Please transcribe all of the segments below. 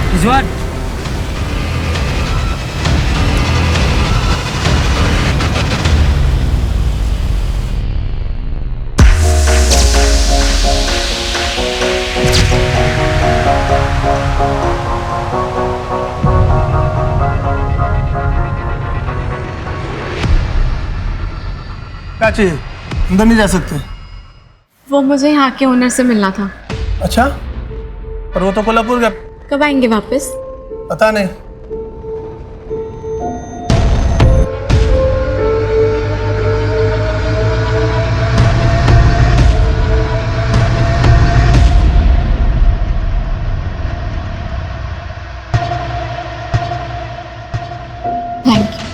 रिजवान, क्या चाहिए? अंदर नहीं जा सकते। वो मुझे यहाँ के ओनर से मिलना था। अच्छा, पर वो तो कोल्हापुर का। कब आएंगे वापस? पता नहीं। Thank you.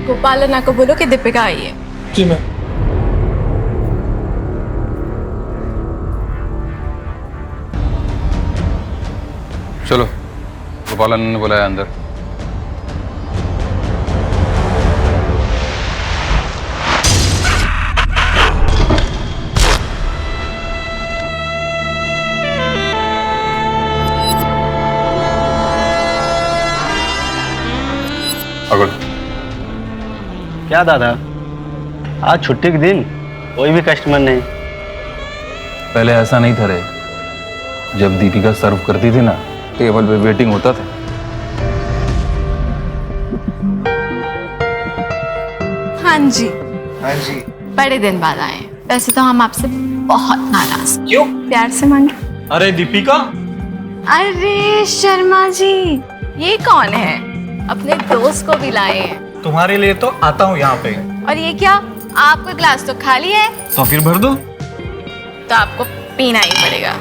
गोपाल अन्ना को बोलो कि दीपिका आई है। जी मैं। चलो, गोपाल अन्ना ने बुलाया अंदर। पकड़। क्या दादा, आज छुट्टी के दिन कोई भी कस्टमर नहीं? पहले ऐसा नहीं था रे। जब दीपिका सर्व करती थी ना, टेबल पे वेटिंग होता था। हाँ जी। हाँ जी। बड़े दिन बाद आए। वैसे तो हम आपसे बहुत नाराज। क्यों? प्यार से मांगे। अरे दीपिका, अरे शर्मा जी, ये कौन है? अपने दोस्त को भी लाए हैं। तुम्हारे लिए तो आता हूँ यहाँ पे। और ये क्या? आपका ग्लास तो खाली है। तो फिर भर दो। तो आपको पीना ही पड़ेगा।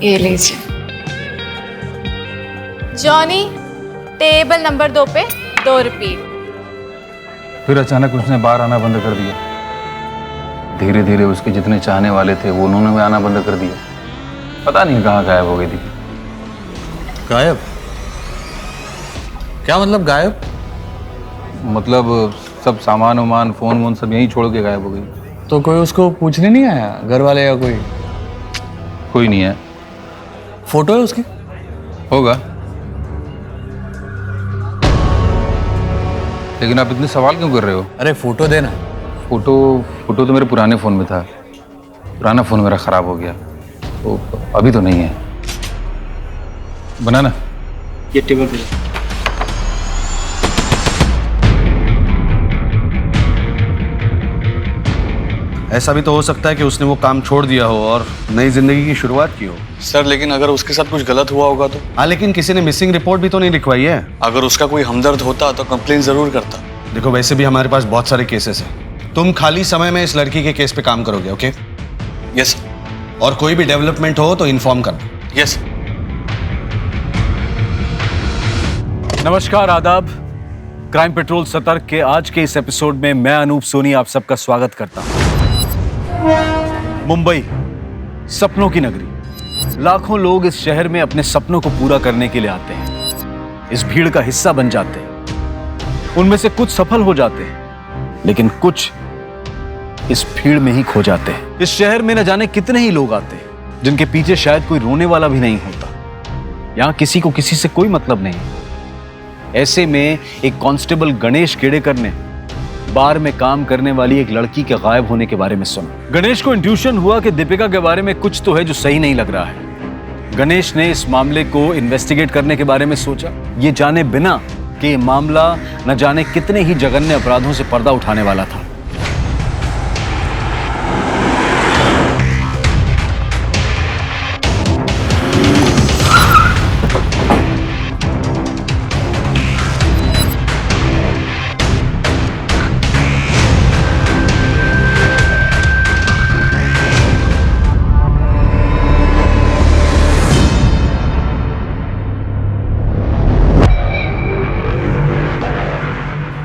ये लीजिए। जॉनी, टेबल नंबर 2 पे 2 रिपीट। फिर अचानक उसने बाहर आना बंद कर दिया। धीरे धीरे उसके जितने चाहने वाले थे वो उन्होंने भी आना बंद कर दिया। पता नहीं कहाँ गायब हो गई थी। गायब? क्या मतलब गायब? मतलब सब सामान वामान फोन वोन सब यहीं छोड़ के गायब हो गई। तो कोई उसको पूछने नहीं आया, घर वाले या कोई? कोई नहीं है। फोटो है उसकी? होगा, लेकिन आप इतने सवाल क्यों कर रहे हो? अरे फोटो देना। फोटो तो मेरे पुराने फ़ोन में था। पुराना फ़ोन मेरा ख़राब हो गया, तो अभी तो नहीं है। बनाना ये टेबल पे। ऐसा भी तो हो सकता है कि उसने वो काम छोड़ दिया हो और नई जिंदगी की शुरुआत की हो। सर, लेकिन अगर उसके साथ कुछ गलत हुआ होगा तो? हाँ, लेकिन किसी ने मिसिंग रिपोर्ट भी तो नहीं लिखवाई है। अगर उसका कोई हमदर्द होता तो कंप्लेन जरूर करता। देखो, वैसे भी हमारे पास बहुत सारे केसेस हैं। तुम खाली समय में इस लड़की के केस पे काम करोगे, ओके? यस और कोई भी डेवलपमेंट हो तो इन्फॉर्म करना। यस। नमस्कार, आदाब। क्राइम पेट्रोल सतर्क के आज के इस एपिसोड में मैं अनूप सोनी आप सबका स्वागत करता हूं। मुंबई, सपनों की नगरी। लाखों लोग इस शहर में अपने सपनों को पूरा करने के लिए आते हैं। इस भीड़ का हिस्सा बन जाते हैं। उनमें से कुछ सफल हो जाते हैं, लेकिन कुछ इस भीड़ में ही खो जाते हैं। इस शहर में न जाने कितने ही लोग आते हैं, जिनके पीछे शायद कोई रोने वाला भी नहीं होता। यहाँ किसी को किसी से कोई मतलब नहीं। ऐसे में एक कांस्टेबल गणेश केड़ेकर ने बार में काम करने वाली एक लड़की के गायब होने के बारे में सुना। गणेश को इंट्यूशन हुआ कि दीपिका के बारे में कुछ तो है जो सही नहीं लग रहा है। गणेश ने इस मामले को इन्वेस्टिगेट करने के बारे में सोचा, ये जाने बिना कि ये मामला न जाने कितने ही जघन्य अपराधों से पर्दा उठाने वाला था।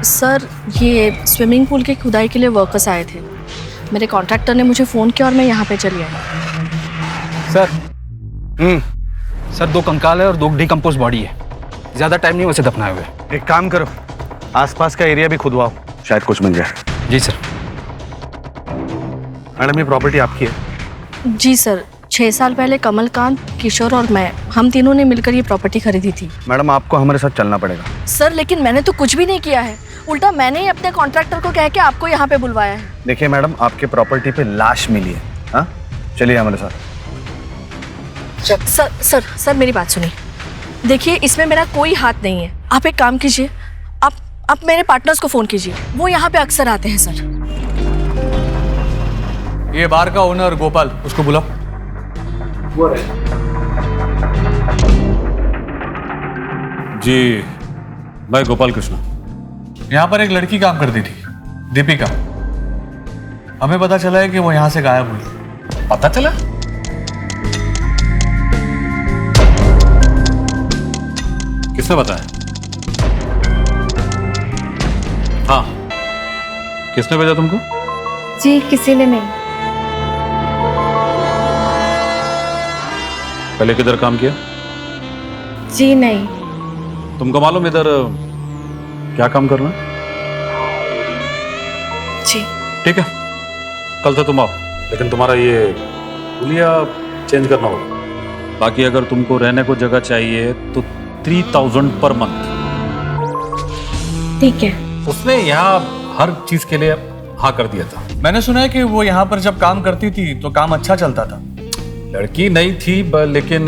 सर, ये स्विमिंग पूल की खुदाई के लिए वर्कर्स आए थे। मेरे कॉन्ट्रैक्टर ने मुझे फ़ोन किया और मैं यहाँ पे चली आई। सर सर 2 कंकाल है और 2 डिकम्पोज बॉडी है। ज्यादा टाइम नहीं वैसे दफनाए हुए। एक काम करो, आसपास का एरिया भी खुदवाओ, शायद कुछ मिल जाए। जी सर। मैडम ये प्रॉपर्टी आपकी है? जी सर, 6 साल पहले कमलकांत, किशोर और मैं, हम तीनों ने मिलकर ये प्रॉपर्टी खरीदी थी। मैडम आपको हमारे साथ चलना पड़ेगा। सर लेकिन मैंने तो कुछ भी नहीं किया है, उल्टा मैंने ही अपने कॉन्ट्रैक्टर को कह के आपको यहाँ पे बुलवाया है। देखिए मैडम, आपके प्रॉपर्टी पे लाश मिली है। हाँ, चलिए हमारे साथ। सर सर सर मेरी बात सुनिए। देखिए इसमें मेरा कोई हाथ नहीं है। आप एक काम कीजिए, आप मेरे पार्टनर्स को फ़ोन कीजिए, वो यहाँ पे अक्सर आते हैं। सर ये बार का ओनर गोपाल, उसको बुलाओ। जी, मैं गोपाल कृष्ण। यहाँ पर एक लड़की काम करती थी, दीपिका। हमें पता चला है कि वो यहाँ से गायब हुई। पता चला? किसने बताया? हाँ, किसने भेजा तुमको? जी किसी ने नहीं। पहले किधर काम किया? जी नहीं। तुमको मालूम इधर क्या काम करना है? जी ठीक है, कल से तुम आओ, लेकिन तुम्हारा ये हुलिया चेंज करना होगा। बाकी अगर तुमको रहने को जगह चाहिए तो 3000 पर मंथ। ठीक है। उसने यहाँ हर चीज के लिए हाँ कर दिया था। मैंने सुना है कि वो यहाँ पर जब काम करती थी तो काम अच्छा चलता था। लड़की नहीं थी लेकिन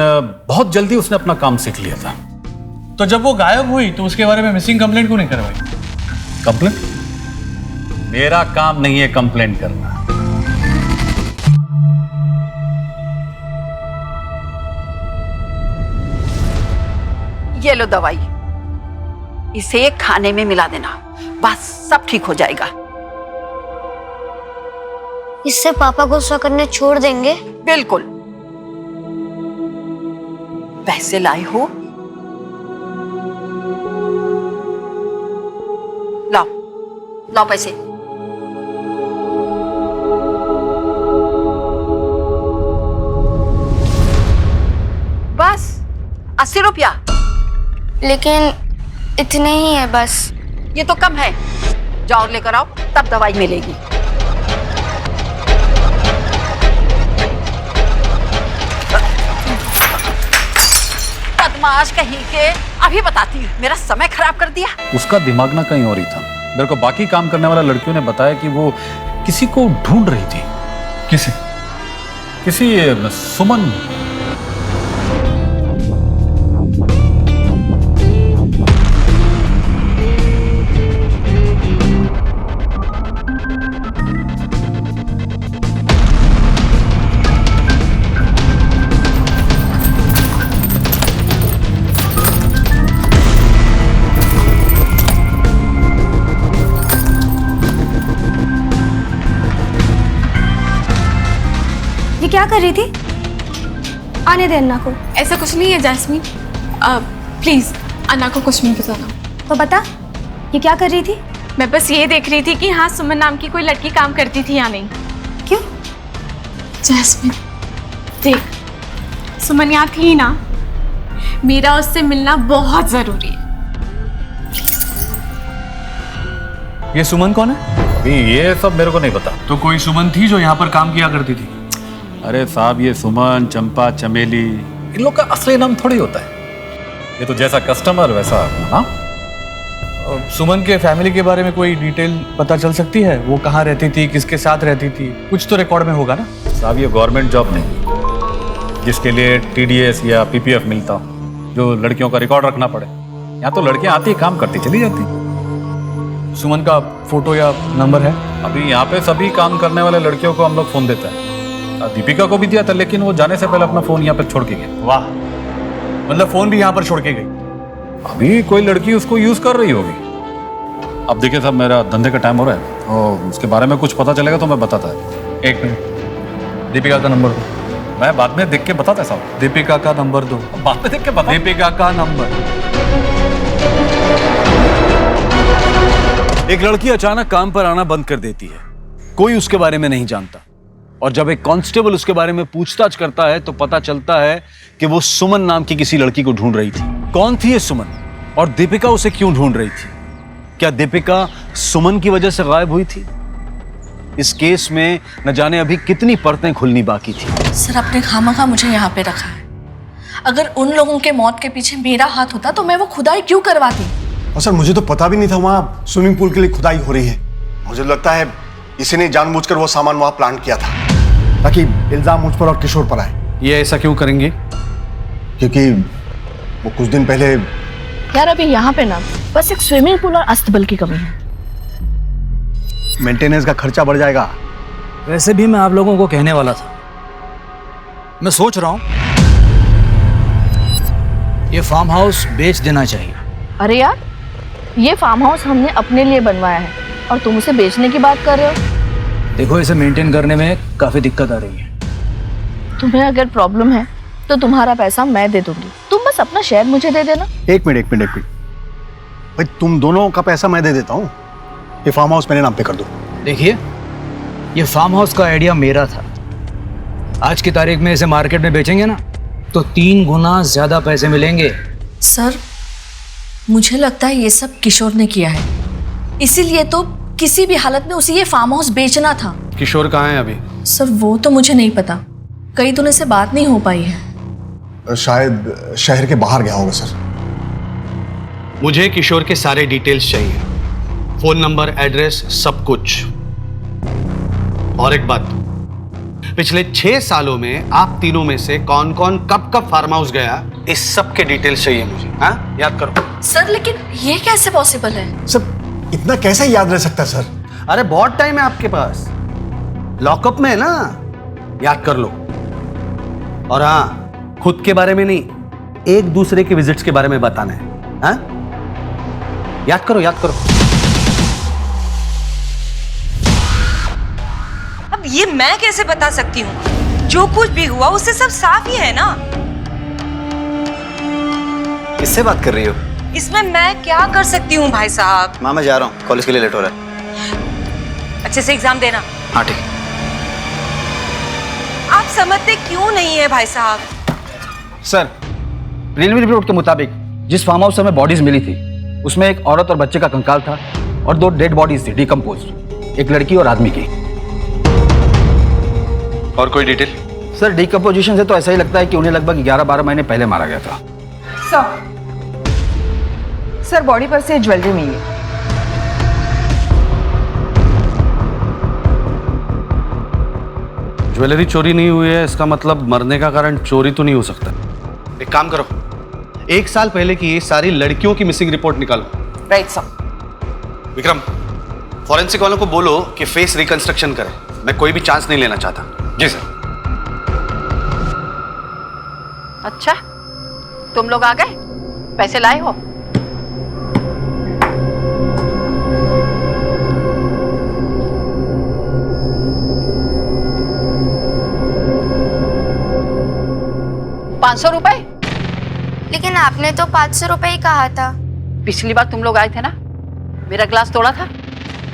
बहुत जल्दी उसने अपना काम सीख लिया था। तो जब वो गायब हुई तो उसके बारे में मिसिंग कंप्लेंट क्यों नहीं करवाई? कंप्लेंट? मेरा काम नहीं है कंप्लेंट करना। ये लो दवाई, इसे खाने में मिला देना, बस सब ठीक हो जाएगा। इससे पापा गुस्सा करने छोड़ देंगे? बिल्कुल। पैसे लाए हो? लाओ लाओ पैसे। बस 80 रुपया। लेकिन इतने ही है बस। ये तो कम है, जाओ लेकर आओ, तब दवाई मिलेगी। बदमाश कहीं के, अभी बताती हूँ, मेरा समय खराब कर दिया। उसका दिमाग ना कहीं और ही था। मेरे को बाकी काम करने वाला लड़कियों ने बताया कि वो किसी को ढूंढ रही थी। किसी सुमन। ये क्या कर रही थी? आने दे अन्ना को। ऐसा कुछ नहीं है जैस्मीन, प्लीज अन्ना को कुछ नहीं बताना। तो बता, ये क्या कर रही थी? मैं बस ये देख रही थी कि हाँ सुमन नाम की कोई लड़की काम करती थी या नहीं। क्यों? जैस्मीन देख, सुमन यहाँ थी ना, मेरा उससे मिलना बहुत जरूरी है। ये सुमन कौन है? अभी ये सब मेरे को नहीं पता। तो कोई सुमन थी जो यहाँ पर काम किया करती थी? अरे साहब, ये सुमन, चंपा, चमेली, इन लोग का असली नाम थोड़ी होता है। ये तो जैसा कस्टमर वैसा नाम। सुमन के फैमिली के बारे में कोई डिटेल पता चल सकती है? वो कहाँ रहती थी, किसके साथ रहती थी? कुछ तो रिकॉर्ड में होगा ना? साहब, ये गवर्नमेंट जॉब नहीं जिसके लिए TDS या PPF मिलता हो, जो लड़कियों का रिकॉर्ड रखना पड़े। यहाँ तो लड़कियाँ आती, काम करती, चली जाती। सुमन का फोटो या नंबर है? अभी यहाँ पे सभी काम करने वाले लड़कियों को हम लोग फोन देता है। दीपिका को भी दिया था, लेकिन वो जाने से पहले अपना फोन यहाँ पे छोड़ के गई। वाह, मतलब फोन भी यहाँ पर छोड़ के गई? अभी कोई लड़की उसको यूज कर रही होगी। अब देखिए साहब, मेरा धंधे का टाइम हो रहा है और उसके बारे में कुछ पता चलेगा तो मैं बताता है। एक मिनट, दीपिका का नंबर दो। मैं बाद में देख के बताता है साहब। दीपिका का नंबर दो। बाद में देख के बता। दीपिका का नंबर। एक लड़की अचानक काम पर आना बंद कर देती है, कोई उसके बारे में नहीं जानता, और जब एक कांस्टेबल उसके बारे में पूछताछ करता है तो पता चलता है कि वो सुमन नाम की किसी लड़की को ढूंढ रही थी। कौन थी ये सुमन, और दीपिका उसे क्यों ढूंढ रही थी? क्या दीपिका सुमन की वजह से गायब हुई थी? इस केस में न जाने अभी कितनी परतें खुलनी बाकी थी। सर, आपने खामखा मुझे यहाँ पे रखा है। अगर उन लोगों के मौत के पीछे मेरा हाथ होता तो मैं वो खुदाई क्यों करवाती? और सर, मुझे तो पता भी नहीं था वहाँ स्विमिंग पूल के लिए खुदाई हो रही है। मुझे लगता है इसी ने जानबूझकर वो सामान वहाँ प्लांट किया था ताकि इल्जाम मुझ पर और किशोर पर आए। ये ऐसा क्यों करेंगे? क्योंकि वो कुछ दिन पहले। यार, अभी यहाँ पे ना बस एक स्विमिंग पूल और अस्तबल की कमी है। मेंटेनेंस का खर्चा बढ़ जाएगा। वैसे भी मैं आप लोगों को कहने वाला था, मैं सोच रहा हूं ये फार्म हाउस बेच देना चाहिए। अरे यार, ये फार्म हाउस हमने अपने लिए बनवाया है और तुम उसे बेचने की बात कर रहे हो? देखो, इसे मेंटेन करने में काफी दिक्कत आ रही है। तुम्हें अगर प्रॉब्लम है तो तुम्हारा पैसा मैं दे दूंगी, तुम बस अपना शेयर मुझे दे देना। एक मिनट भाई, तुम दोनों का पैसा मैं दे देता हूँ, ये फार्म हाउस मेरे नाम पे कर दो। देखिए, ये फार्म हाउस का आइडिया मेरा था। आज की तारीख में इसे मार्केट में बेचेंगे ना तो 3 गुना ज्यादा पैसे मिलेंगे। सर, मुझे लगता है ये सब किशोर ने किया है, इसीलिए तो किसी भी हालत में उसे ये फार्म हाउस बेचना था। किशोर कहाँ है अभी? सर, वो तो मुझे नहीं पता, कई दिनों से बात नहीं हो पाई है। शायद शहर के बाहर गया होगा सर। मुझे किशोर के सारे डिटेल्स चाहिए, फोन नंबर, एड्रेस, सब कुछ। और एक बात, पिछले 6 सालों में आप तीनों में से कौन कौन कब कब फार्म हाउस गया, इस सब के डिटेल्स चाहिए मुझे। हाँ, याद करो। सर, लेकिन ये कैसे पॉसिबल है? सर, इतना कैसे याद रह सकता है सर? अरे बहुत टाइम है आपके पास, लॉकअप में है ना, याद कर लो। और हाँ, खुद के बारे में नहीं, एक दूसरे के विजिट्स के बारे में बताना है। हाँ, याद करो, याद करो। अब ये मैं कैसे बता सकती हूँ? जो कुछ भी हुआ उससे सब साफ ही है ना। किससे बात कर रही हो? इसमें मैं क्या कर सकती हूँ भाई साहब? माँ, मैं जा रहा हूँ, कॉलेज के लिए लेट हो रहा है। अच्छे से एग्जाम देना। हाँ ठीक। आप समझते क्यों नहीं है भाई साहब? सर, रेलवे रिपोर्ट के मुताबिक जिस फार्म हाउस से हमें बॉडीज मिली थी उसमें एक औरत और बच्चे का कंकाल था और 2 डेड बॉडीज थी डिकम्पोज्ड, एक लड़की और आदमी की। और कोई डिटेल? सर, डिकम्पोजिशन से तो ऐसा ही लगता है कि उन्हें लगभग 11-12 महीने पहले मारा गया था। सर, बॉडी पर से ज्वेलरी मिली है। ज्वेलरी चोरी नहीं हुई है, इसका मतलब मरने का कारण चोरी तो नहीं हो सकता। एक काम करो, 1 साल पहले की ये सारी लड़कियों की मिसिंग रिपोर्ट निकालो। Right sir. विक्रम, फॉरेंसिक वालों को बोलो कि फेस रिकंस्ट्रक्शन करें, मैं कोई भी चांस नहीं लेना चाहता। जी सर। अच्छा, तुम लोग आ गए, पैसे लाए हो? ₹500? लेकिन आपने तो 500 रुपए ही कहा था। पिछली बार तुम लोग आए थे ना, मेरा ग्लास तोड़ा था।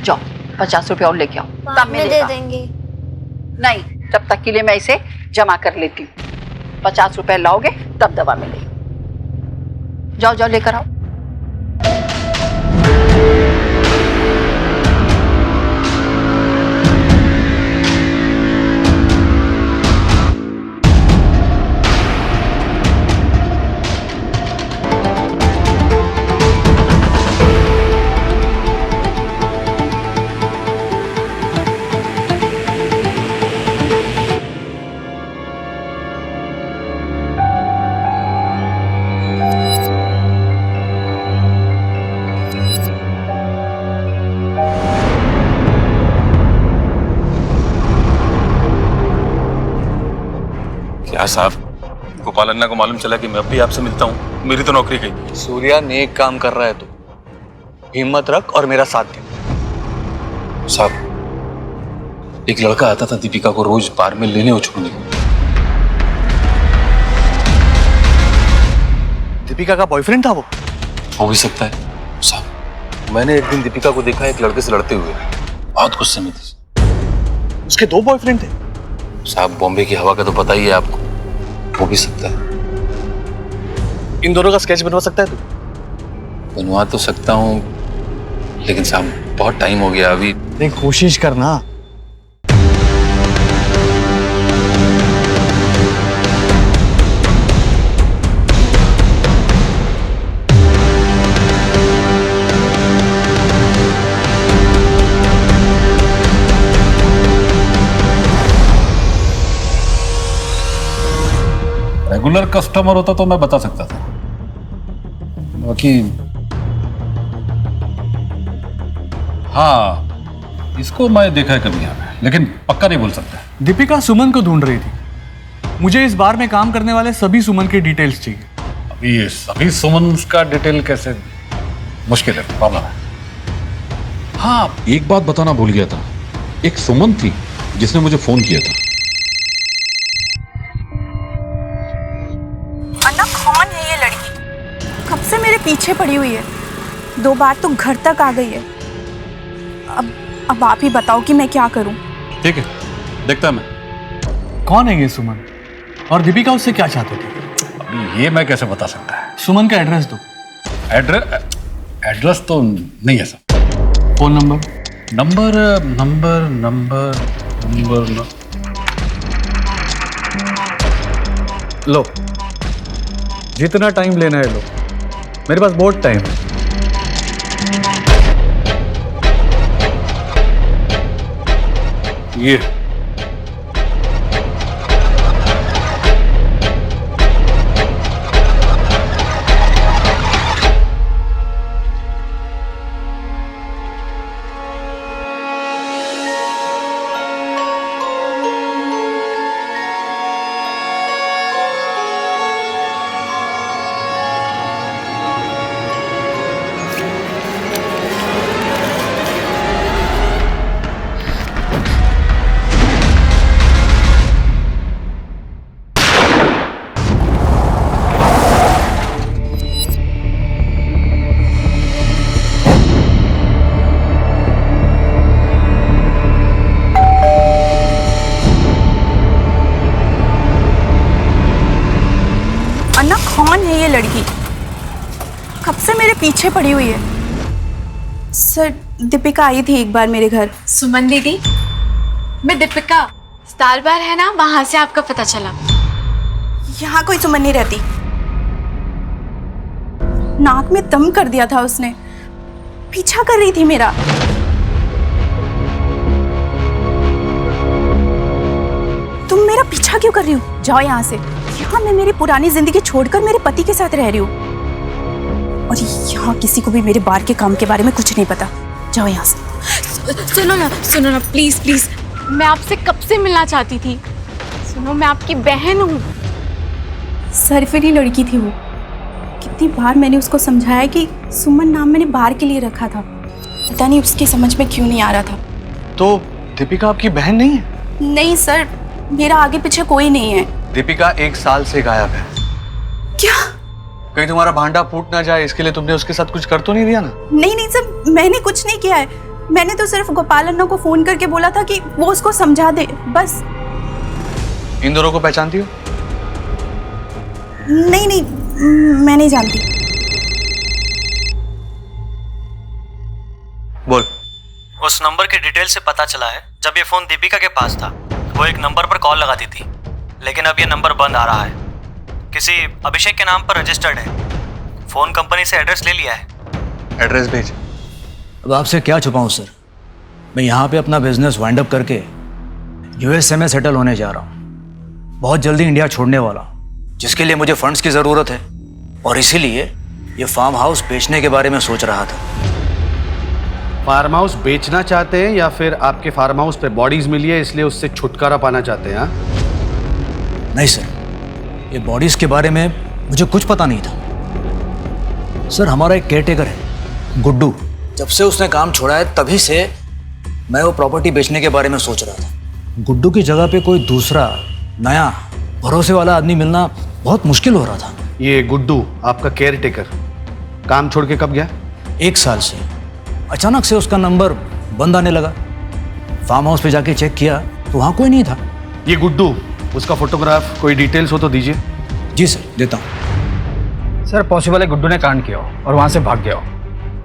जाओ, 50 रुपए और लेके आओ, तब में दे देंगे। नहीं, तब तक के लिए मैं इसे जमा कर लेती हूँ। 50 रुपए लाओगे तब दवा मिलेगी। जाओ जाओ, लेकर आओ। क्या साहब, गोपाल अन्ना को मालूम चला कि मैं अब भी आपसे मिलता हूँ, मेरी तो नौकरी गई। सूर्या नेक काम कर रहा है तू, हिम्मत रख और मेरा साथ दे। साहब, एक लड़का आता था दीपिका को रोज बार में लेने और छोड़ने को। दीपिका का बॉयफ्रेंड था वो? हो भी सकता है साहब। मैंने एक दिन दीपिका को देखा एक लड़के से लड़ते हुए, बहुत गुस्से में थी। उसके 2 बॉयफ्रेंड थे? साहब, बॉम्बे की हवा का तो पता ही है आपको, हो भी सकता है। इन दोनों का स्केच बनवा सकता है तू? बनवा तो सकता हूँ, लेकिन साहब बहुत टाइम हो गया अभी। देख, कोशिश करना। रेगुलर कस्टमर होता तो मैं बता सकता था, बाकी हाँ, इसको मैं देखा है कभी यहाँ पे, लेकिन पक्का नहीं बोल सकता। दीपिका सुमन को ढूंढ रही थी। मुझे इस बार में काम करने वाले सभी सुमन की डिटेल्स चाहिए। अभी ये सभी सुमन का डिटेल कैसे, मुश्किल है, प्रॉब्लम है। हाँ, एक बात बताना भूल गया था, एक सुमन थी जिसने मुझे फोन किया था। अन्ना, कौन है ये लड़की? कब से मेरे पीछे पड़ी हुई है, 2 बार तो घर तक आ गई है। अब आप ही बताओ कि मैं क्या करूं। ठीक है, देखता मैं। कौन है ये सुमन, और दीपिका उससे क्या चाहते थे? अभी ये मैं कैसे बता सकता है? सुमन का एड्रेस दो। एड्रेस तो नहीं है सर। Phone number? नंबर लो, जितना टाइम लेना है लो, मेरे पास बहुत टाइम है। ये अन्ना, कौन है ये लड़की? कब से मेरे पीछे पड़ी हुई है। सर, दीपिका आई थी एक बार मेरे घर। सुमन दीदी, मैं दीपिका, स्टार बार है ना, वहां से आपका पता चला। यहाँ कोई सुमन नहीं रहती। नाक में दम कर दिया था उसने, पीछा कर रही थी मेरा। तुम मेरा पीछा क्यों कर रही हो? जाओ यहाँ से। यहाँ मैं मेरी पुरानी जिंदगी छोड़कर मेरे पति के साथ रह रही हूँ, और यहाँ किसी को भी मेरे बार के काम के बारे में कुछ नहीं पता। जाओ यहाँ से। सुनो ना प्लीज प्लीज, मैं आपसे कब से मिलना चाहती थी। सुनो, मैं आपकी बहन हूँ। सरफिरी लड़की थी वो। कितनी बार मैंने उसको समझाया कि सुमन नाम मैंने बार के लिए रखा था, पता नहीं उसकी समझ में क्यों नहीं आ रहा था। तो दीपिका आपकी बहन नहीं है? नहीं सर, मेरा आगे पीछे कोई नहीं है। दीपिका 1 साल से गायब है। क्या? कहीं तुम्हारा भांडा फूट ना जाए, इसके लिए तुमने उसके साथ कुछ कर तो नहीं दिया ना? नहीं सर, मैंने कुछ नहीं किया है। मैंने तो सिर्फ गोपाल अन्ना को फोन करके बोला था कि वो उसको समझा दे, बस। इन दोनों को पहचानती हो? नहीं, मैं नहीं जानती। बोल। उस नंबर के डिटेल से पता चला है, जब ये फोन दीपिका के पास था वो एक नंबर पर कॉल लगाती थी, लेकिन अब ये नंबर बंद आ रहा है। किसी अभिषेक के नाम पर रजिस्टर्ड है। फोन कंपनी से एड्रेस ले लिया है। एड्रेस भेज। अब आपसे क्या छुपाऊं सर, मैं यहाँ पे अपना बिजनेस वाइंड अप करके यूएसए में सेटल होने जा रहा हूँ। बहुत जल्दी इंडिया छोड़ने वाला हूँ, जिसके लिए मुझे फंड्स की ज़रूरत है, और इसीलिए ये फार्म हाउस बेचने के बारे में सोच रहा था। फार्म हाउस बेचना चाहते हैं या फिर आपके फार्म हाउस पे बॉडीज मिली है इसलिए उससे छुटकारा पाना चाहते हैं? नहीं सर, ये बॉडीज के बारे में मुझे कुछ पता नहीं था। सर, हमारा एक केयरटेकर है गुड्डू। जब से उसने काम छोड़ा है तभी से मैं वो प्रॉपर्टी बेचने के बारे में सोच रहा था। गुड्डू की जगह पे कोई दूसरा नया भरोसे वाला आदमी मिलना बहुत मुश्किल हो रहा था। ये गुड्डू आपका केयर टेकर काम छोड़ के कब गया? 1 साल से। अचानक से उसका नंबर बंद आने लगा। फार्म हाउस पे जाके चेक किया तो वहाँ कोई नहीं था। ये गुड्डू, उसका फोटोग्राफ कोई डिटेल्स हो तो दीजिए। जी सर, देता हूँ। सर पॉसिबल है गुड्डू ने कांड किया हो और वहां से भाग गया हो।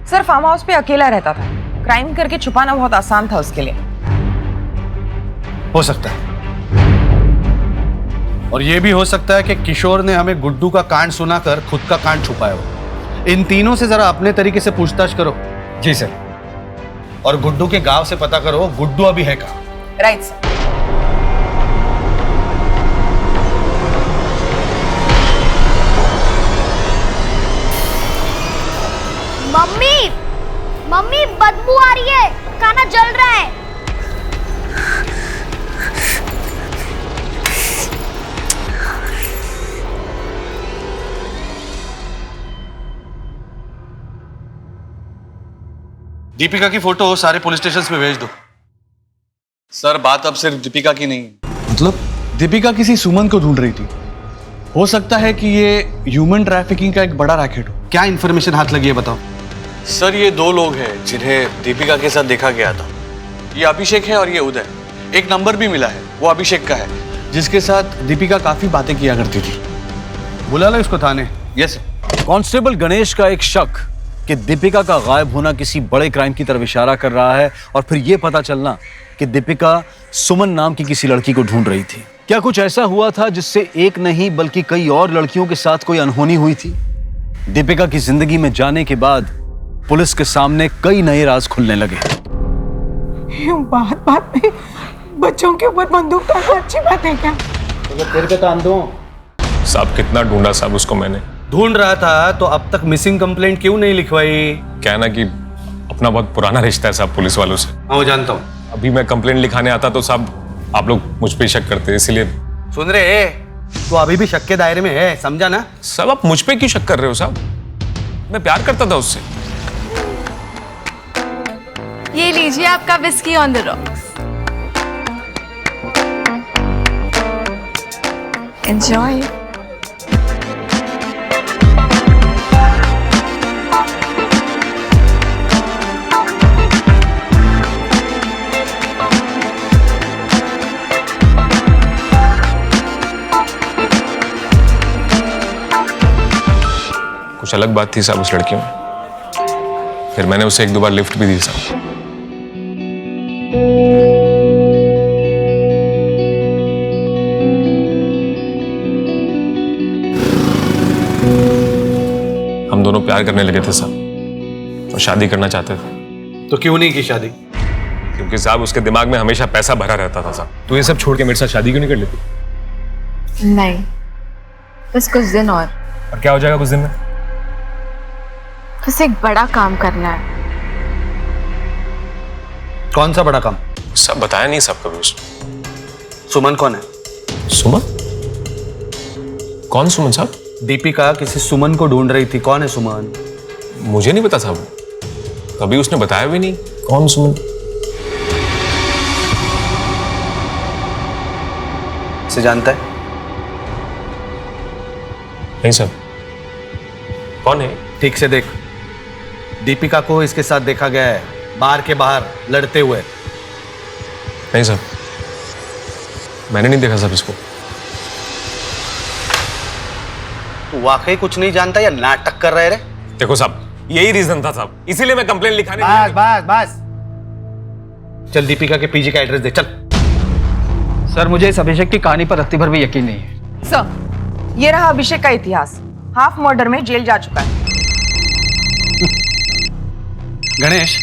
सर फार्म हाउस पे अकेला रहता था, क्राइम करके छुपाना बहुत आसान था उसके लिए। हो सकता है, और यह भी हो सकता है कि किशोर ने हमें गुड्डू का कांड सुनाकर खुद का कांड छुपाया हो। इन तीनों से जरा अपने तरीके से पूछताछ करो। जी सर। और गुड्डू के गांव से पता करो गुड्डू अभी है कहाँ। Right sir. मम्मी, मम्मी बदबू आ रही है, खाना जल रहा है। दीपिका की फोटो सारे पुलिस स्टेशन पे भेज दो। सर, बात अब सिर्फ दीपिका की नहीं है। मतलब दीपिका किसी सुमन को ढूंढ रही थी। हो सकता है कि ये ह्यूमन ट्रैफिकिंग का एक बड़ा रैकेट हो। क्या इन्फॉर्मेशन हाथ लगी है बताओ। सर, ये 2 लोग हैं जिन्हें दीपिका के साथ देखा गया था। ये अभिषेक है और ये उदय। एक नंबर भी मिला है, वो अभिषेक का है, जिसके साथ दीपिका काफी बातें किया करती थी। बुला लो इसको थाने। यस। कांस्टेबल गणेश का एक शक कि दीपिका का गायब होना किसी बड़े क्राइम की तरफ इशारा कर रहा है, और फिर यह पता चलना कि दीपिका सुमन नाम की किसी लड़की को ढूंढ रही थी। क्या कुछ ऐसा हुआ था जिससे एक नहीं बल्कि कई और लड़कियों के साथ कोई अनहोनी हुई थी? दीपिका की जिंदगी में जाने के बाद पुलिस के सामने कई नए राज खुलने लगे। बात बात में बच्चों के ऊपर बंदूक ताना अच्छी बात है क्या? तेरे पे काम दो। साहब कितना ढूंढा साहब उसको मैंने। ढूंढ रहा था तो अब तक मिसिंग कंप्लेंट क्यों नहीं लिखवाई? क्या है ना कि अपना बहुत पुराना रिश्ता है साहब पुलिस वालों से। हाँ जानता हूँ। अभी मैं कंप्लेंट लिखाने आता तो साहब आप लोग मुझ पे शक करते, इसीलिए। सुन रहे तो अभी भी शक के दायरे में है, समझा ना? साहब आप मुझ पे क्यों शक कर रहे हो साहब? मैं प्यार करता था उससे। ये लीजिए आपका whisky on the rocks. Enjoy. कुछ अलग बात थी साहब उस लड़की में। फिर मैंने उसे 1-2 बार लिफ्ट भी दी साहब। हम दोनों प्यार करने लगे थे साहब और शादी करना चाहते थे। तो क्यों नहीं की शादी? क्योंककि साहब उसके दिमाग में हमेशा पैसा भरा रहता था साहब। तो ये सब छोड़ के मेरे साथ शादी क्यों नहीं कर लेती? नहीं, बस कुछ दिन और क्या हो जाएगा कुछ दिन में? बस एक बड़ा काम करना है। कौन सा बड़ा काम? सब बताया नहीं सब कभी उसने। सुमन कौन है? सुमन? कौन सुमन साहब? दीपिका किसी सुमन को ढूंढ रही थी। कौन है सुमन? मुझे नहीं पता साहब, कभी उसने बताया भी नहीं कौन सुमन। से जानता है? नहीं साहब। कौन है? ठीक से देख। दीपिका को इसके साथ देखा गया है बार के बाहर लड़ते हुए। नहीं साहब, मैंने नहीं देखा साहब इसको। तू वाकई कुछ नहीं जानता या नाटक कर रहे रे? देखो साहब, यही रीजन था साहब, इसीलिए मैं कंप्लेंट लिखाने। बस बस बस, चल दीपिका के पीजी का एड्रेस दे चल। सर मुझे इस अभिषेक की कहानी पर रत्ती भर भी यकीन नहीं है। सर ये रहा अभिषेक का इतिहास। हाफ मर्डर में जेल जा चुका है। गणेश,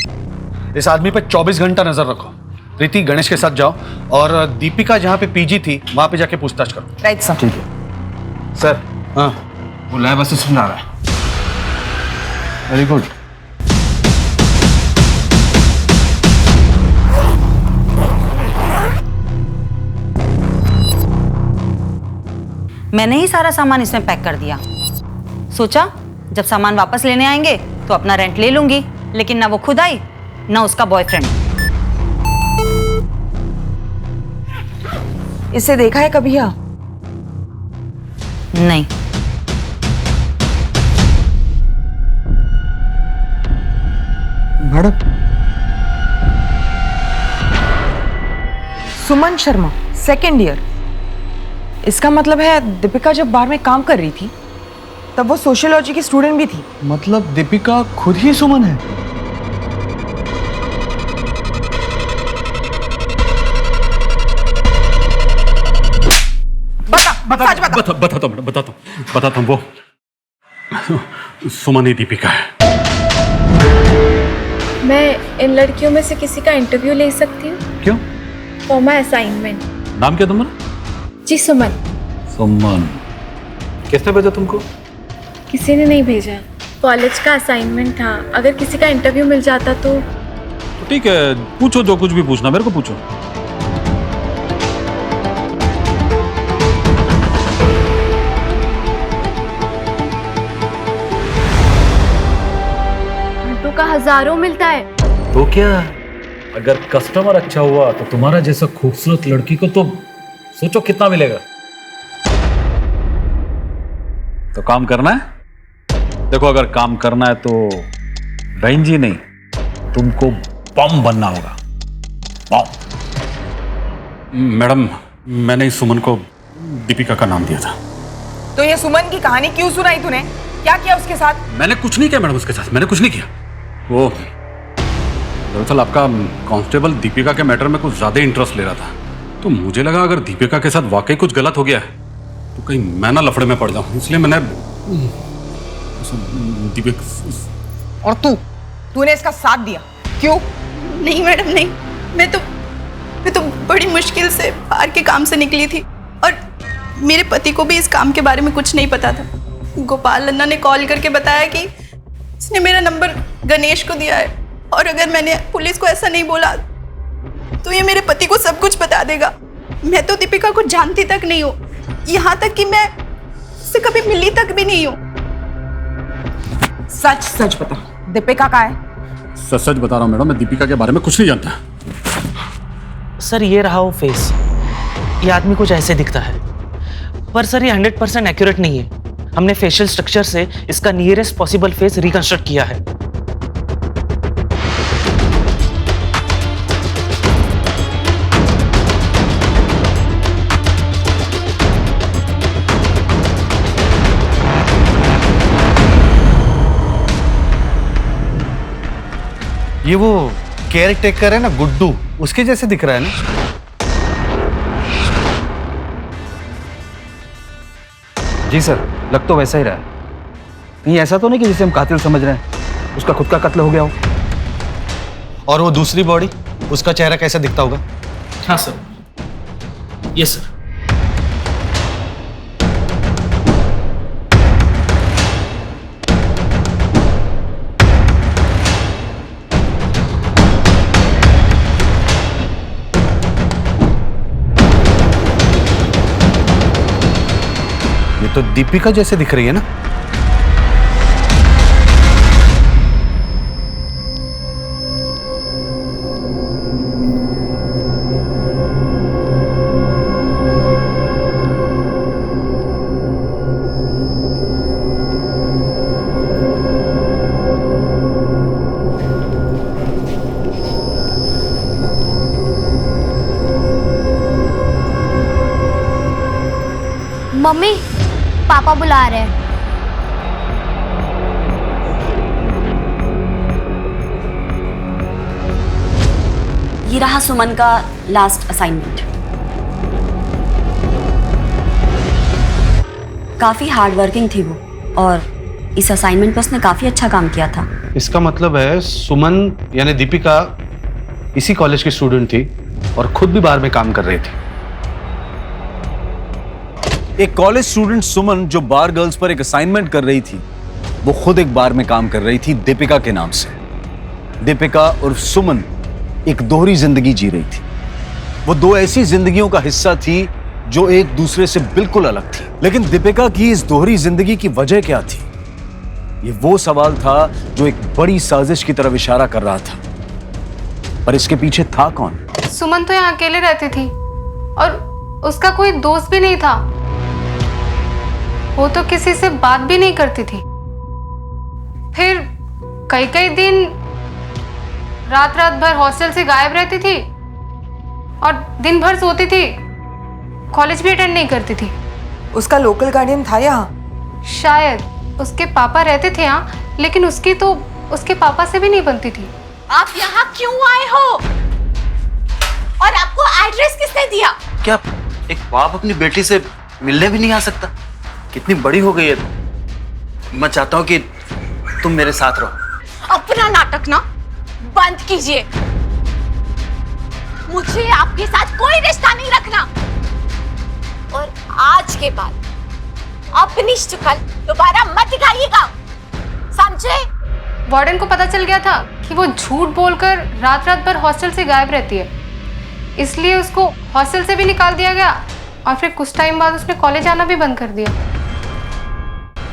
इस आदमी पर 24 घंटा नजर रखो। प्रीति, गणेश के साथ जाओ और दीपिका जहां पे पीजी थी वहां पे जाके पूछताछ करो। Right sir. ठीक है सर। हाँ, वो लैब असिस्टेंट आ रहा है। Very good. मैंने ही सारा सामान इसमें पैक कर दिया। सोचा जब सामान वापस लेने आएंगे तो अपना रेंट ले लूंगी, लेकिन ना वो खुद आई ना उसका बॉयफ्रेंड। इसे देखा है कभी यहाँ? नहीं। Madam, Suman Sharma, second year. इसका मतलब है दीपिका जब बार में काम कर रही थी तब वो सोशियोलॉजी की स्टूडेंट भी थी। मतलब दीपिका खुद ही सुमन है? बताता हूँ। वो सुमन ही दीपिका है। मैं इन लड़कियों में से किसी का इंटरव्यू ले सकती हूँ? क्यों? For my assignment. नाम क्या तुम्हारा? जी सुमन। सुमन। किसने भेजा तुमको? किसी ने नहीं भेजा, कॉलेज का असाइनमेंट था। अगर किसी का इंटरव्यू मिल जाता तो ठीक है, पूछो जो कुछ भी पूछना, मेरे को पूछो। घंटों का हजारों मिलता है। तो क्या, अगर कस्टमर अच्छा हुआ तो तुम्हारा जैसा खूबसूरत लड़की को तो सोचो कितना मिलेगा। तो काम करना है? देखो, अगर काम करना है तो बहन जी नहीं, तुमको बम बनना होगा। बम। मैडम, मैंने इस सुमन को दीपिका का नाम दिया था। तो ये सुमन की कहानी क्यों सुनाई तूने? क्या किया उसके साथ? मैंने कुछ नहीं किया मैडम उसके साथ, मैंने कुछ नहीं किया। वो दरअसल आपका कांस्टेबल दीपिका के मैटर में कुछ ज्यादा इंटरेस्ट ले रहा था, तो मुझे लगा अगर दीपिका के साथ वाकई कुछ गलत हो गया है तो कहीं मैं ना लफड़े में पड़ जाऊं, इसलिए मैंने दीपिका। और तूने इसका साथ दिया क्यों? नहीं मैडम नहीं, मैं तो बड़ी मुश्किल से बाहर के काम से निकली थी और मेरे पति को भी इस काम के बारे में कुछ नहीं पता था। गोपाल अन्ना ने कॉल करके बताया कि इसने मेरा नंबर गणेश को दिया है और अगर मैंने पुलिस को ऐसा नहीं बोला तो ये मेरे पति को सब कुछ बता देगा। मैं तो दीपिका को जानती तक नहीं हूँ, यहाँ तक कि मैं उससे कभी मिली तक भी नहीं हूँ। सच सच बता, दीपिका का है? सच बता रहा हूँ मैडम, मैं दीपिका के बारे में कुछ नहीं जानता। सर ये रहा वो फेस, ये आदमी कुछ ऐसे दिखता है, पर सर ये 100% एक्यूरेट नहीं है। हमने फेशियल स्ट्रक्चर से इसका नियरेस्ट पॉसिबल फेस रिकंस्ट्रक्ट किया है। ये वो केयर टेकर है ना गुड्डू, उसके जैसे दिख रहा है ना। जी सर, लग तो वैसा ही रहा है। कहीं ऐसा तो नहीं कि जिसे हम कातिल समझ रहे हैं उसका खुद का कत्ल हो गया हो? और वो दूसरी बॉडी, उसका चेहरा कैसा दिखता होगा? हाँ सर, यस सर। तो दीपिका जैसे दिख रही है ना। मम्मी, पापा बुला रहे हैं। ये रहा सुमन का लास्ट असाइनमेंट। काफी हार्ड वर्किंग थी वो और इस असाइनमेंट पर उसने काफी अच्छा काम किया था। इसका मतलब है सुमन यानी दीपिका इसी कॉलेज की स्टूडेंट थी और खुद भी बाहर में काम कर रही थी। एक कॉलेज स्टूडेंट सुमन जो बार गर्ल्स पर एक असाइनमेंट कर रही थी, वो खुद एक बार में काम कर रही थी दीपिका के नाम से। दीपिका और सुमन एक दोहरी जिंदगी जी रही थी। वो दो ऐसी जिंदगियों का हिस्सा थी जो एक दूसरे से बिल्कुल अलग थी। लेकिन दीपिका की इस दोहरी जिंदगी की वजह क्या थी? ये वो सवाल था जो एक बड़ी साजिश की तरफ इशारा कर रहा था। पर इसके पीछे था कौन? सुमन तो यहाँ अकेले रहती थी और उसका कोई दोस्त भी नहीं था। वो तो किसी से बात भी नहीं करती थी। फिर कई कई दिन रात रात भर हॉस्टल से गायब रहती थी और दिन भर सोती थी। कॉलेज भी अटेंड नहीं करती थी। उसका लोकल गार्डियन था यहाँ? शायद उसके पापा रहते थे यहाँ, लेकिन उसकी तो उसके पापा से भी नहीं बनती थी। आप यहाँ क्यों आए हो? और आपको एड्रेस किसने दिया? क्या एक बाप अपनी बेटी से मिलने भी नहीं आ सकता? कितनी बड़ी हो गई है तुम। मैं चाहता हूँ कि तुम मेरे साथ रहो। अपना नाटक ना बंद कीजिए। मुझे आपके साथ कोई रिश्ता नहीं रखना और आज के बाद अपनी शक्ल दोबारा मत दिखाइएगा, समझे? वार्डन को पता चल गया था कि वो झूठ बोलकर रात रात भर हॉस्टल से गायब रहती है, इसलिए उसको हॉस्टल से भी निकाल दिया गया और फिर कुछ टाइम बाद उसने कॉलेज आना भी बंद कर दिया।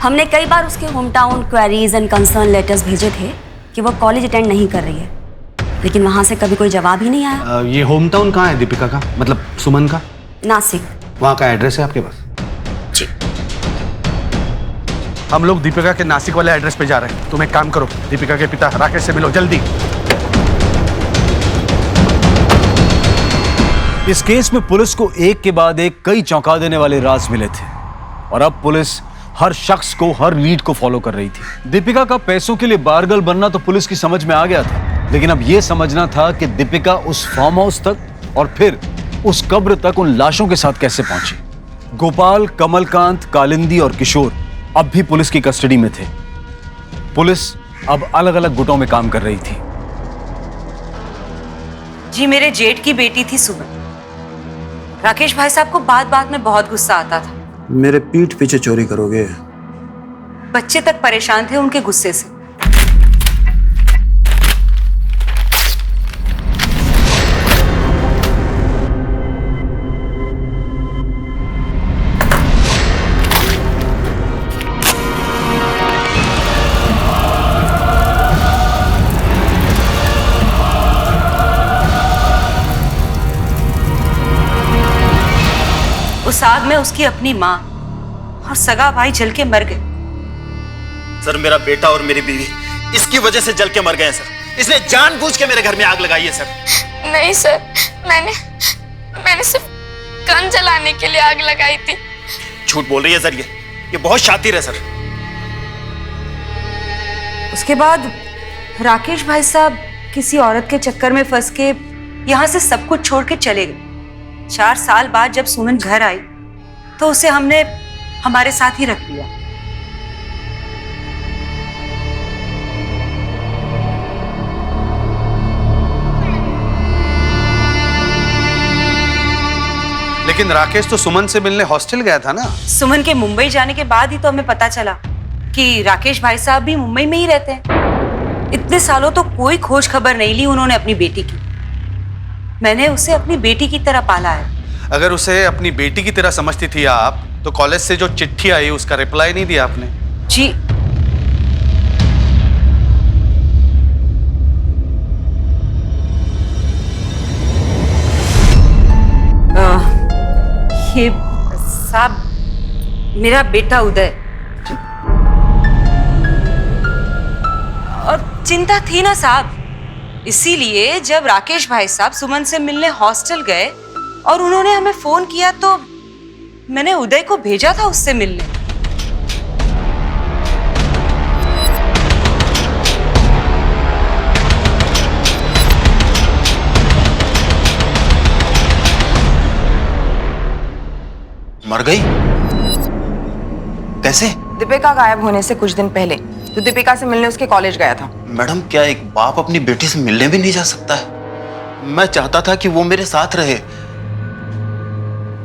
हमने कई बार उसके home town queries and concern letters भेजे थे कि वो कॉलेज अटेंड नहीं कर रही है, लेकिन वहां से कभी कोई जवाब ही नहीं आया। ये होम टाउन कहाँ है दीपिका का, मतलब सुमन का? नासिक। वहाँ का एड्रेस है आपके पास? जी। हम लोग दीपिका के नासिक वाले एड्रेस पे जा रहे हैं। तुम एक काम करो, दीपिका के पिता राकेश से मिलो जल्दी। इस केस में पुलिस को एक के बाद एक कई चौंका देने वाले राज मिले थे और अब पुलिस हर शख्स को, हर लीड को फॉलो कर रही थी। दीपिका का पैसों के लिए बारगल बनना तो पुलिस की समझ में आ गया था, लेकिन अब यह समझना था कि दीपिका उस फार्म हाउस तक और फिर उस कब्र तक उन लाशों के साथ कैसे पहुंची। गोपाल, कमलकांत, कालिंदी और किशोर अब भी पुलिस की कस्टडी में थे। पुलिस अब अलग अलग गुटों में काम कर रही थी। जी, मेरे जेठ की बेटी थी सुमन। राकेश भाई साहब को बात बात में बहुत गुस्सा आता था। मेरे पीठ पीछे चोरी करोगे? बच्चे तक परेशान थे उनके गुस्से से। उस आग में उसकी अपनी माँ और सगा भाई जल के मर गए। सर, मेरा बेटा और मेरी बीवी इसकी वजह से जल के मर गए सर। इसने जानबूझ के मेरे घर में आग लगाई है सर। नहीं सर, मैंने सिर्फ गन जलाने के लिए आग लगाई थी। झूठ बोल रही है सर, ये बहुत शातिर है सर। उसके बाद राकेश भाई साहब किसी औरत के चक्कर में फंस के यहाँ से सब कुछ छोड़ के चले गए। 4 साल बाद जब सुमन घर आई तो उसे हमने हमारे साथ ही रख लिया। लेकिन राकेश तो सुमन से मिलने हॉस्टल गया था ना? सुमन के मुंबई जाने के बाद ही तो हमें पता चला कि राकेश भाई साहब भी मुंबई में ही रहते हैं। इतने सालों तो कोई खोज खबर नहीं ली उन्होंने अपनी बेटी की। मैंने उसे अपनी बेटी की तरह पाला है। अगर उसे अपनी बेटी की तरह समझती थी आप, तो कॉलेज से जो चिट्ठी आई उसका रिप्लाई नहीं दिया आपने? जी, ये साहब मेरा बेटा उदय। और चिंता थी ना साहब, इसीलिए जब राकेश भाई साहब सुमन से मिलने हॉस्टल गए और उन्होंने हमें फोन किया तो मैंने उदय को भेजा था उससे मिलने। मर गई? कैसे? दीपिका गायब होने से कुछ दिन पहले तो दीपिका से मिलने उसके कॉलेज गया था। मैडम, क्या एक बाप अपनी बेटी से मिलने भी नहीं जा सकता है? मैं चाहता था कि वो मेरे साथ रहे,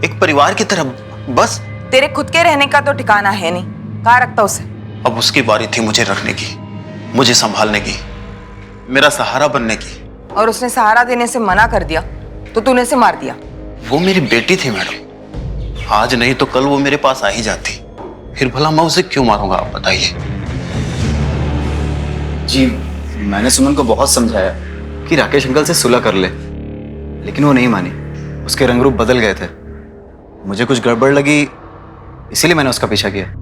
एक परिवार की तरह। बस तेरे खुद के रहने का तो ठिकाना है नहीं, कहाँ रखता उसे? अब उसकी बारी थी मुझे रखने की, मुझे संभालने की, मेरा सहारा बनने की। और उसने सहारा देने से मना कर दिया तो तूने उसे मार दिया। वो मेरी बेटी थी मैडम, आज नहीं तो कल वो मेरे पास आ ही जाती, फिर भला मैं उसे क्यों मारूंगा, आप बताइए। जी मैंने सुमन को बहुत समझाया कि राकेश अंकल से सुलह कर ले, लेकिन वो नहीं मानी। उसके रंग रूप बदल गए थे। मुझे कुछ गड़बड़ लगी, इसीलिए मैंने उसका पीछा किया।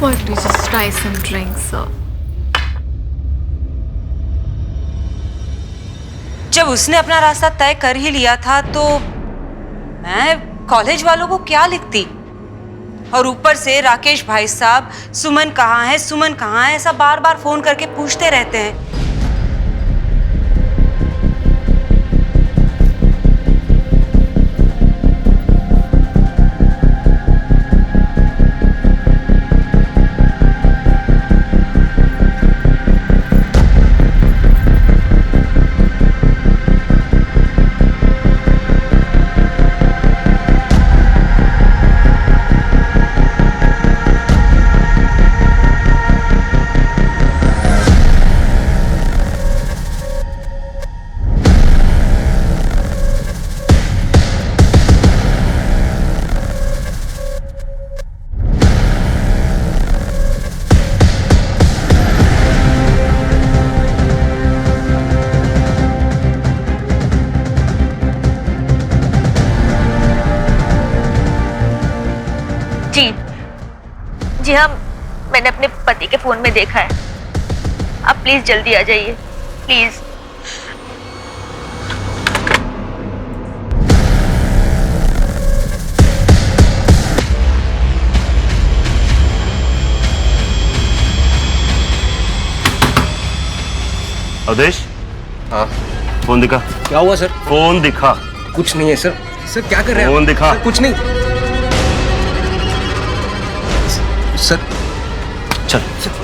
Why don't you just try some drinks, sir? जब उसने अपना रास्ता तय कर ही लिया था तो मैं कॉलेज वालों को क्या लिखती? और ऊपर से राकेश भाई साहब सुमन कहाँ है, सुमन कहाँ है, ऐसा बार बार फोन करके पूछते रहते हैं। जी हाँ, मैंने अपने पति के फोन में देखा है। आप प्लीज जल्दी आ जाइए, प्लीज। अवधेश, हाँ फोन दिखा। क्या हुआ सर? फोन दिखा। कुछ नहीं है सर। सर क्या कर रहे हैं? फोन दिखा। सर, कुछ नहीं सर। चल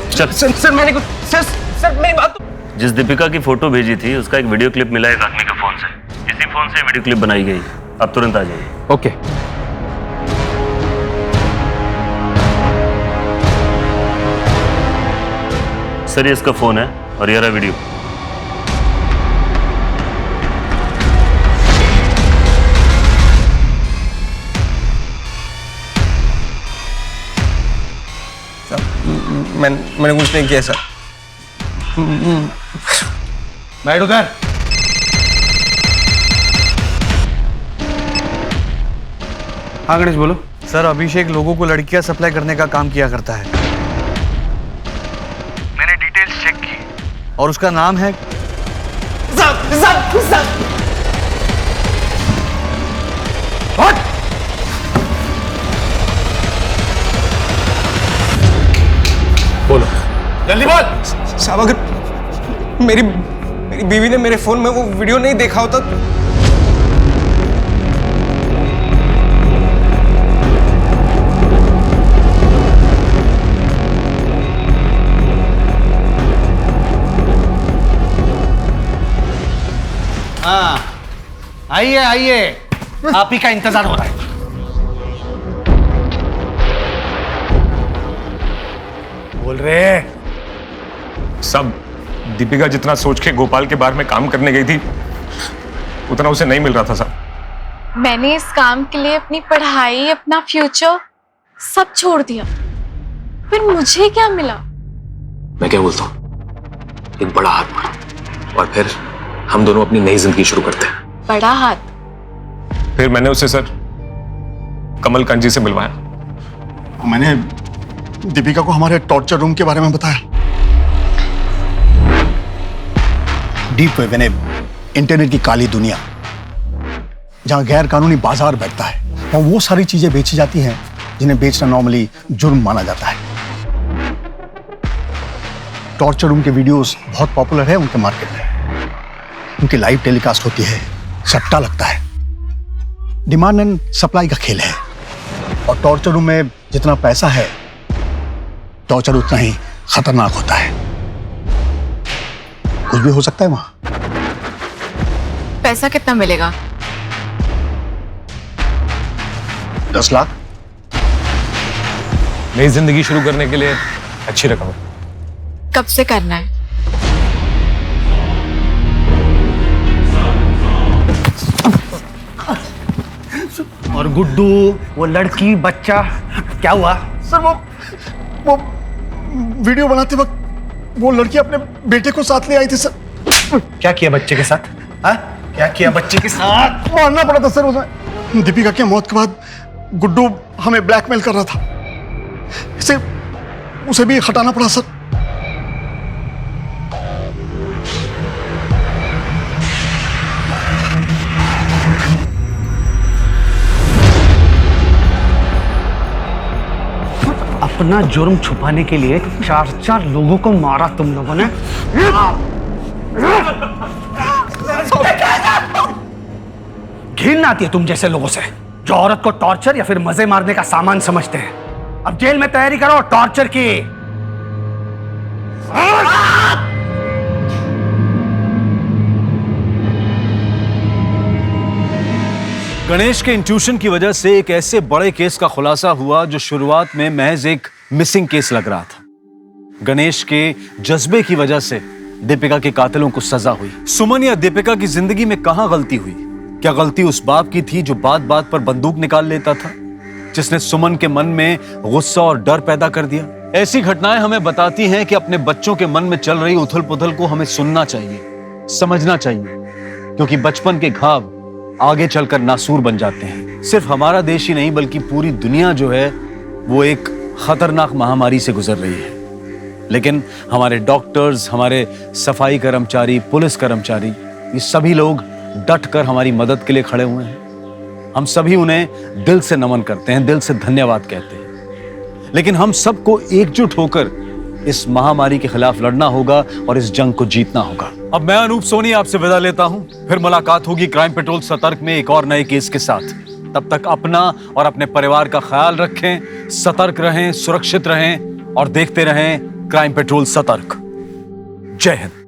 चल। सर मैंने कुछ सर मेरी बात तो। जिस दीपिका की फोटो भेजी थी उसका एक वीडियो क्लिप मिला एक आदमी के फोन से। इसी फोन से वीडियो क्लिप बनाई गई। आप तुरंत आ जाइए। ओके। सर ये इसका फोन है और ये रहा वीडियो। मैंने कुछ नहीं किया सर। बैठ उधर। हाँ गणेश बोलो। सर अभिषेक लोगों को लड़कियां सप्लाई करने का काम किया करता है। मैंने डिटेल्स चेक की और उसका नाम है बोलो जल्दी बोल। साहब अगर मेरी बीवी ने मेरे फोन में वो वीडियो नहीं देखा होता। हाँ आइए आइए, आप ही का इंतजार हो रहा है। बोल रहे हैं सब दीपिका जितना सोच के गोपाल के बारे में काम करने गई थी उतना उसे नहीं मिल रहा था साहब। मैंने इस काम के लिए अपनी पढ़ाई, अपना फ्यूचर सब छोड़ दिया, फिर मुझे क्या मिला? मैं क्या बोलता हूँ, एक बड़ा हाथ मारो और फिर हम दोनों अपनी नई जिंदगी शुरू करते हैं। बड़ा हाथ? फिर मैंने उसे सर कमलकांत जी से मिलवाया। मैंने दीपिका को हमारे टॉर्चर रूम के बारे में बताया। डीप वेब यानी इंटरनेट की काली दुनिया, जहां गैर कानूनी बाजार बैठता है, वहां वो सारी चीजें बेची जाती हैं जिन्हें बेचना नॉर्मली जुर्म माना जाता है। टॉर्चर रूम के वीडियोस बहुत पॉपुलर है उनके मार्केट में। उनकी लाइव टेलीकास्ट होती है, सट्टा लगता है, डिमांड एंड सप्लाई का खेल है। और टॉर्चर रूम में जितना पैसा है, टॉर्चर उतना ही खतरनाक होता है। कुछ भी हो सकता है वहां। पैसा कितना मिलेगा? 10 लाख। नई जिंदगी शुरू करने के लिए अच्छी रकम है। कब से करना है? और गुड्डू, वो लड़की, बच्चा, क्या हुआ? सर वो वीडियो बनाते वक्त वो लड़की अपने बेटे को साथ ले आई थी सर। क्या किया बच्चे के साथ? हाँ? क्या किया बच्चे के साथ? मारना पड़ा था सर उसे। दीपिका की मौत के बाद गुड्डू हमें ब्लैकमेल कर रहा था, इसे उसे भी हटाना पड़ा सर। अपना जुर्म छुपाने के लिए 4 लोगों को मारा तुम लोगों ने। घिन आती है तुम जैसे लोगों से जो औरत को टॉर्चर या फिर मजे मारने का सामान समझते हैं। अब जेल में तैयारी करो टॉर्चर की। गणेश के इंट्यूशन की वजह से एक ऐसे बड़े केस का खुलासा हुआ जो शुरुआत में महज एक मिसिंग केस लग रहा था। गणेश के जज्बे की वजह से दीपिका के कातिलों को सजा हुई। सुमन या दीपिका की जिंदगी में कहां गलती हुई? क्या गलती उस बाप की थी जो बात बात पर बंदूक निकाल लेता था, जिसने सुमन के मन में गुस्सा और डर पैदा कर दिया? ऐसी घटनाएं हमें बताती हैं कि अपने बच्चों के मन में चल रही उथल पुथल को हमें सुनना चाहिए, समझना चाहिए, क्योंकि बचपन के घाव आगे चलकर नासूर बन जाते हैं। सिर्फ हमारा देश ही नहीं बल्कि पूरी दुनिया जो है वो एक खतरनाक महामारी से गुजर रही है। लेकिन हमारे डॉक्टर्स, हमारे सफाई कर्मचारी, पुलिस कर्मचारी, ये सभी लोग डट कर हमारी मदद के लिए खड़े हुए हैं। हम सभी उन्हें दिल से नमन करते हैं, दिल से धन्यवाद कहते हैं। लेकिन हम सबको एकजुट होकर इस महामारी के खिलाफ लड़ना होगा और इस जंग को जीतना होगा। अब मैं अनूप सोनी आपसे विदा लेता हूं। फिर मुलाकात होगी क्राइम पेट्रोल सतर्क में एक और नए केस के साथ। तब तक अपना और अपने परिवार का ख्याल रखें, सतर्क रहें, सुरक्षित रहें और देखते रहें क्राइम पेट्रोल सतर्क। जय हिंद।